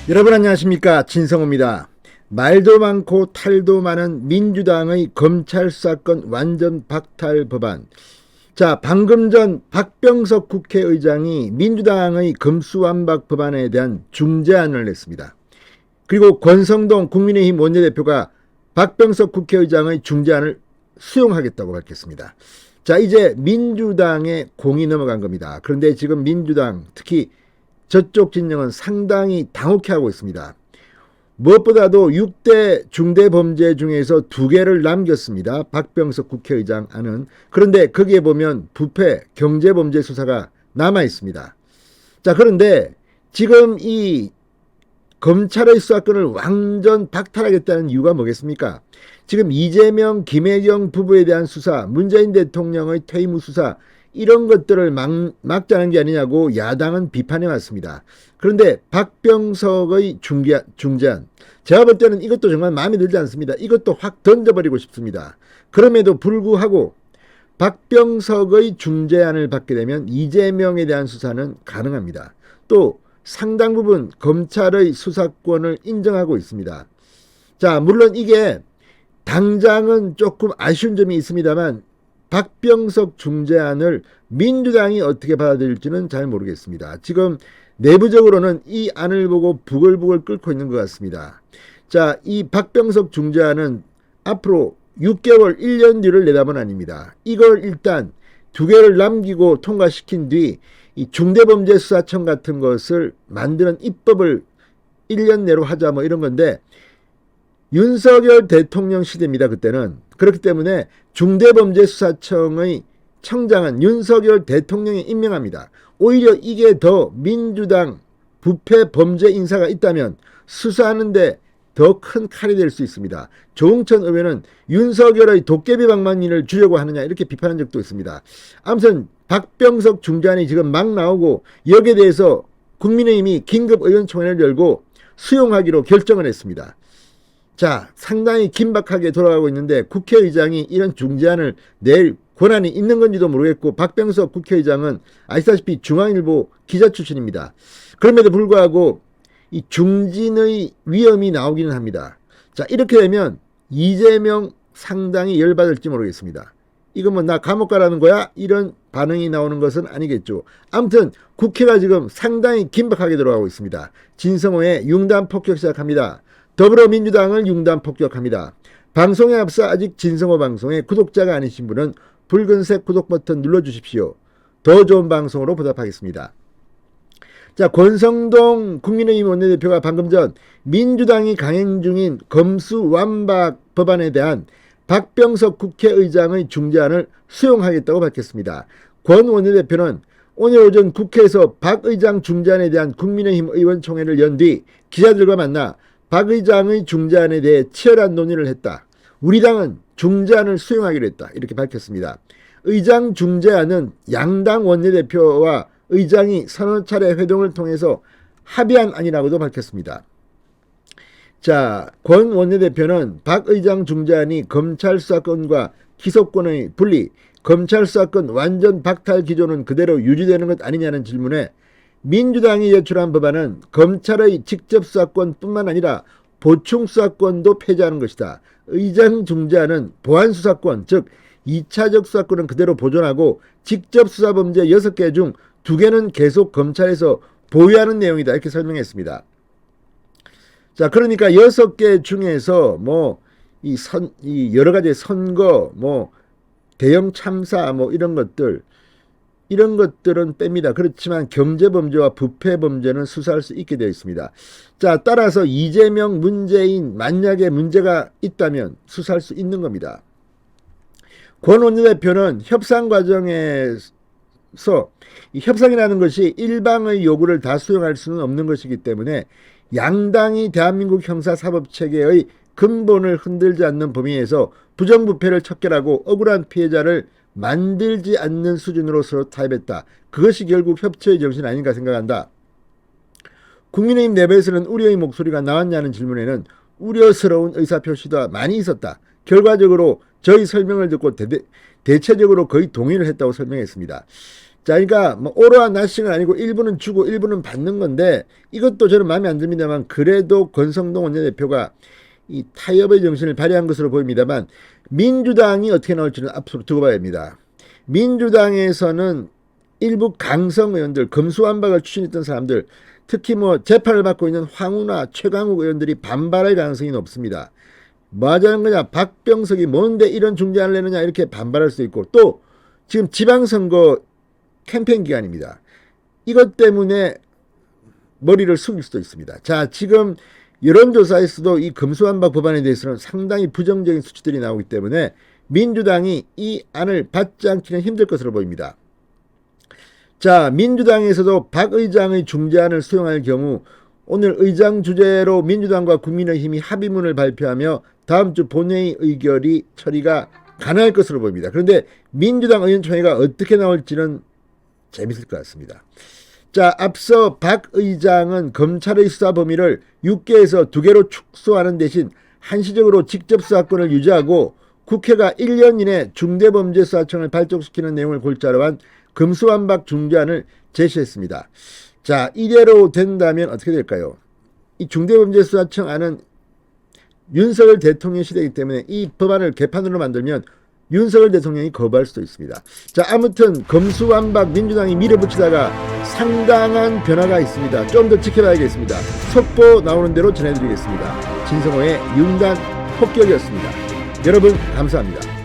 여러분 안녕하십니까, 진성호입니다. 말도 많고 탈도 많은 민주당의 검찰 수사권 완전 박탈 법안. 자, 방금 전 박병석 국회의장이 민주당의 검수완박 법안에 대한 중재안을 냈습니다. 그리고 권성동 국민의힘 원내대표가 박병석 국회의장의 중재안을 수용하겠다고 밝혔습니다. 자, 이제 민주당의 공이 넘어간 겁니다. 그런데 지금 민주당, 특히 저쪽 진영은 상당히 당혹해하고 있습니다. 무엇보다도 6대 중대범죄 중에서 2개를 남겼습니다. 박병석 국회의장 안은. 그런데 거기에 보면 부패, 경제범죄 수사가 남아 있습니다. 자, 그런데 지금 이 검찰의 수사권을 완전 박탈하겠다는 이유가 뭐겠습니까? 지금 이재명, 김혜경 부부에 대한 수사, 문재인 대통령의 퇴임 후 수사, 이런 것들을 막자는 게 아니냐고 야당은 비판해 왔습니다. 그런데 박병석의 중재안, 제가 볼 때는 이것도 정말 마음에 들지 않습니다. 이것도 확 던져버리고 싶습니다. 그럼에도 불구하고 박병석의 중재안을 받게 되면 이재명에 대한 수사는 가능합니다. 또 상당 부분 검찰의 수사권을 인정하고 있습니다. 자, 물론 이게 당장은 조금 아쉬운 점이 있습니다만 박병석 중재안을 민주당이 어떻게 받아들일지는 잘 모르겠습니다. 지금 내부적으로는 이 안을 보고 부글부글 끓고 있는 것 같습니다. 자, 이 박병석 중재안은 앞으로 6개월, 1년 뒤를 내다본 안입니다. 이걸 일단 2개를 남기고 통과시킨 뒤 이 중대범죄수사청 같은 것을 만드는 입법을 1년 내로 하자 뭐 이런 건데, 윤석열 대통령 시대입니다. 그때는. 그렇기 때문에 중대범죄수사청의 청장은 윤석열 대통령이 임명합니다. 오히려 이게 더 민주당 부패 범죄 인사가 있다면 수사하는데 더 큰 칼이 될 수 있습니다. 조응천 의원은 윤석열의 도깨비 방망이를 주려고 하느냐 이렇게 비판한 적도 있습니다. 아무튼 박병석 중재안이 지금 막 나오고 여기에 대해서 국민의힘이 긴급 의원총회를 열고 수용하기로 결정을 했습니다. 자, 상당히 긴박하게 돌아가고 있는데 국회의장이 이런 중재안을 낼 권한이 있는 건지도 모르겠고, 박병석 국회의장은 아시다시피 중앙일보 기자 출신입니다. 그럼에도 불구하고 이 중진의 위험이 나오기는 합니다. 자, 이렇게 되면 이재명 상당히 열받을지 모르겠습니다. 이거 뭐 나 감옥 가라는 거야? 이런 반응이 나오는 것은 아니겠죠. 아무튼 국회가 지금 상당히 긴박하게 돌아가고 있습니다. 진성호의 융단 폭격 시작합니다. 더불어민주당을 융단 폭격합니다. 방송에 앞서 아직 진성호 방송에 구독자가 아니신 분은 붉은색 구독 버튼 눌러주십시오. 더 좋은 방송으로 보답하겠습니다. 자, 권성동 국민의힘 원내대표가 방금 전 민주당이 강행 중인 검수완박 법안에 대한 박병석 국회의장의 중재안을 수용하겠다고 밝혔습니다. 권 원내대표는 오늘 오전 국회에서 박 의장 중재안에 대한 국민의힘 의원총회를 연 뒤 기자들과 만나 박 의장의 중재안에 대해 치열한 논의를 했다. 우리 당은 중재안을 수용하기로 했다. 이렇게 밝혔습니다. 의장 중재안은 양당 원내대표와 의장이 서너 차례 회동을 통해서 합의한 안이라고도 밝혔습니다. 자, 권 원내대표는 박 의장 중재안이 검찰 수사권과 기소권의 분리, 검찰 수사권 완전 박탈 기조는 그대로 유지되는 것 아니냐는 질문에 민주당이 제출한 법안은 검찰의 직접 수사권뿐만 아니라 보충 수사권도 폐지하는 것이다. 의장 중재안은 보안 수사권, 즉 2차적 수사권은 그대로 보존하고 직접 수사범죄 6개 중 2개는 계속 검찰에서 보유하는 내용이다. 이렇게 설명했습니다. 자, 그러니까 6개 중에서 이 여러 가지 선거, 대형 참사, 이런 것들은 뺍니다. 그렇지만 경제범죄와 부패범죄는 수사할 수 있게 되어 있습니다. 자, 따라서 이재명, 문재인 만약에 문제가 있다면 수사할 수 있는 겁니다. 권 원내대표는 협상 과정에서 이 협상이라는 것이 일방의 요구를 다 수용할 수는 없는 것이기 때문에 양당이 대한민국 형사사법체계의 근본을 흔들지 않는 범위에서 부정부패를 척결하고 억울한 피해자를 만들지 않는 수준으로 서로 타협했다. 그것이 결국 협치의 정신 아닌가 생각한다. 국민의힘 내부에서는 우려의 목소리가 나왔냐는 질문에는 우려스러운 의사표시가 많이 있었다. 결과적으로 저희 설명을 듣고 대체적으로 거의 동의를 했다고 설명했습니다. 자, 그러니까 뭐 오로한 나싱은 아니고 일부는 주고 일부는 받는 건데 이것도 저는 마음에 안 듭니다만 그래도 권성동 원내대표가 이 타협의 정신을 발휘한 것으로 보입니다만 민주당이 어떻게 나올지는 앞으로 두고 봐야 합니다. 민주당에서는 일부 강성 의원들, 검수완박을 추진했던 사람들, 특히 뭐 재판을 받고 있는 황운하, 최강욱 의원들이 반발할 가능성이 높습니다. 뭐 하자는 거냐, 박병석이 뭔데 이런 중재안을 내느냐 이렇게 반발할 수 있고, 또 지금 지방선거 캠페인 기간입니다. 이것 때문에 머리를 숙일 수도 있습니다. 자, 지금 여론조사에서도 이 검수완박 법안에 대해서는 상당히 부정적인 수치들이 나오기 때문에 민주당이 이 안을 받지 않기는 힘들 것으로 보입니다. 자, 민주당에서도 박 의장의 중재안을 수용할 경우 오늘 의장 주재로 민주당과 국민의힘이 합의문을 발표하며 다음 주 본회의 의결이 처리가 가능할 것으로 보입니다. 그런데 민주당 의원총회가 어떻게 나올지는 재밌을 것 같습니다. 자, 앞서 박 의장은 검찰의 수사 범위를 6개에서 2개로 축소하는 대신 한시적으로 직접 수사권을 유지하고 국회가 1년 이내 중대범죄수사청을 발족시키는 내용을 골자로 한 검수완박 중재안을 제시했습니다. 자, 이대로 된다면 어떻게 될까요? 이 중대범죄수사청 안은 윤석열 대통령 시대이기 때문에 이 법안을 개판으로 만들면 윤석열 대통령이 거부할 수도 있습니다. 자, 아무튼 검수완박 민주당이 밀어붙이다가 상당한 변화가 있습니다. 좀 더 지켜봐야겠습니다. 속보 나오는 대로 전해드리겠습니다. 진성호의 융단 폭격이었습니다. 여러분 감사합니다.